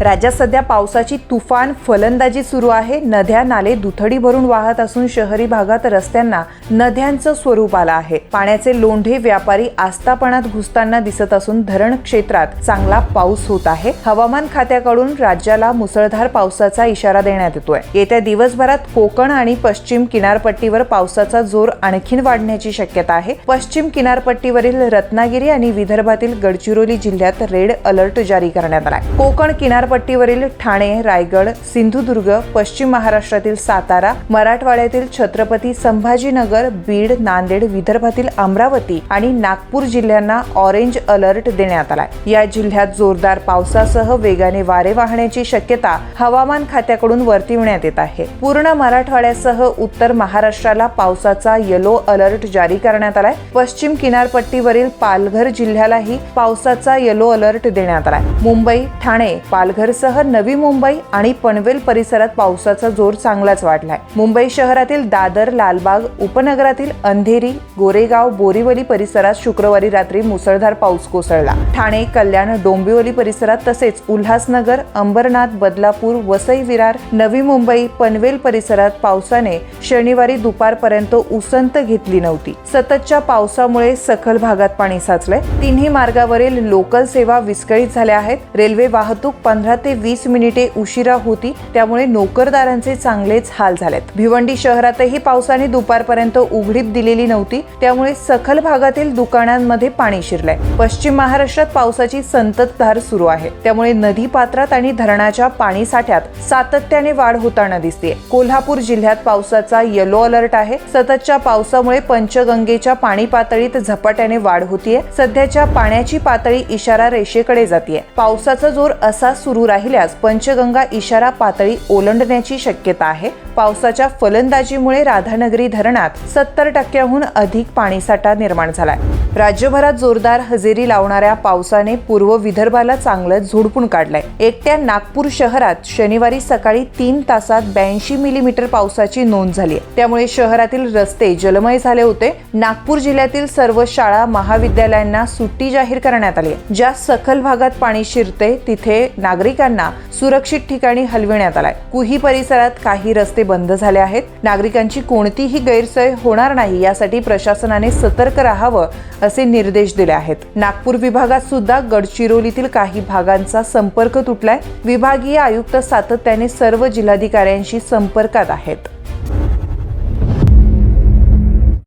राज्यात सध्या पावसाची तुफान फलंदाजी सुरू आहे। नद्या नाले दुथडी भरून वाहत असून शहरी भागात रस्त्यांना नद्यांचं स्वरूप आलं आहे। पाण्याचे लोंढे व्यापारी आस्थापनात घुसताना दिसत असून धरण क्षेत्रात चांगला पाऊस होत आहे। हवामान खात्याकडून राज्याला मुसळधार पावसाचा इशारा देण्यात येतोय। येत्या दिवसभरात कोकण आणि पश्चिम किनारपट्टीवर पावसाचा जोर आणखीन वाढण्याची शक्यता आहे। पश्चिम किनारपट्टीवरील रत्नागिरी आणि विदर्भातील गडचिरोली जिल्ह्यात रेड अलर्ट जारी करण्यात आलाय। कोकण किनारपट्टीवरील ठाणे, रायगड, सिंधुदुर्ग, पश्चिम महाराष्ट्रातील सातारा, मराठवाड्यातील छत्रपती संभाजीनगर, बीड, नांदेड, विदर्भातील अमरावती आणि नागपूर जिल्ह्यांना ऑरेंज अलर्ट देण्यात आलाय। या जिल्ह्यात जोरदार पावसासह वेगाने वारे वाहण्याची शक्यता हवामान खात्याकडून वर्तविण्यात येत आहे। पूर्ण मराठवाड्यासह उत्तर महाराष्ट्राला पावसाचा येलो अलर्ट जारी करण्यात आलाय। पश्चिम किनारपट्टीवरील पालघर जिल्ह्यालाही पावसाचा येलो अलर्ट देण्यात आलाय। मुंबई, ठाणे, पालघरसह नवी मुंबई आणि पनवेल परिसरात पावसाचा जोर चांगलाच वाढलाय। मुंबई शहरातील दादर, लालबाग, उपनगरातील अंधेरी, गोरेगाव, बोरीवली परिसरात शुक्रवारी रात्री मुसळधार पाऊस कोसळला। ठाणे, कल्याण, डोंबिवली परिसरात तसेच उल्हासनगर, अंबरनाथ, बदलापूर, वसई विरार, नवी मुंबई, पनवेल परिसरात पावसाने शनिवारी दुपारपर्यंत उसंत घेतली नव्हती। सततच्या पावसामुळे सखल भागात पाणी साचलंय। तिन्ही मार्गावरील लोकल सेवा विस्कळीत झाल्या आहेत। रेल्वे वाहतूक 15 ते 20 मिनिटे उशिरा होती, त्यामुळे नोकरदारांचे चांगलेच हाल झालेत। भिवंडी शहरातही पावसाने दुपारपर्यंत उघडीप दिलेली नव्हती, त्यामुळे सखल भागातील दुकानांमध्ये पाणी शिरलंय। पश्चिम महाराष्ट्रात पावसाची संततधार सुरू आहे, त्यामुळे नदी पात्रात आणि धरणाच्या पाणी साठ्यात सातत्याने वाढ होताना दिसते। कोल्हापूर जिल्ह्यात पावसाचा येलो अलर्ट आहे। सततच्या पावसामुळे पंचगंगेच्या पाणी पातळीत झपाट्याने वाढ होतीये। सध्याच्या पाण्याची पातळी इशारा रेषेकडे जातीये। पावसाचा जोर असा सुरू राहिल्यास पंचगंगा इशारा पातळी ओलांडण्याची शक्यता आहे। पावसाच्या फलंदाजीमुळे राधानगरी धरणात 70% अधिक पाणीसाठा निर्माण झालाय। राज्यभरात जोरदार हजेरी लावणाऱ्या पावसाने पूर्व विदर्भाला चांगलंच झोडपून काढलंय। एकट्या नागपूर शहरात शनिवारी सकाळी 3 तासात 82 मिलीमीटर पावसाची नोंद झाली। त्यामुळे शहरातील रस्ते जलमय झाले होते। नागपूर जिल्ह्यातील सर्व शाळा, महाविद्यालयांना सुट्टी जाहीर करण्यात आली। ज्या सखल भागात पाणी शिरते तिथे नागरिकांना सुरक्षित ठिकाणी हलविण्यात आलाय। कुही परिसरात काही रस्ते बंद झाले आहेत। नागरिकांची कोणतीही गैरसोय होणार नाही यासाठी प्रशासनाने सतर्क राहावं असे निर्देश दिले आहेत। नागपूर विभागात सुद्धा गडचिरोलीतील काही भागांचा संपर्क तुटलाय। विभागीय आयुक्त सातत्याने सर्व जिल्हाधिकाऱ्यांशी संपर्कात आहेत।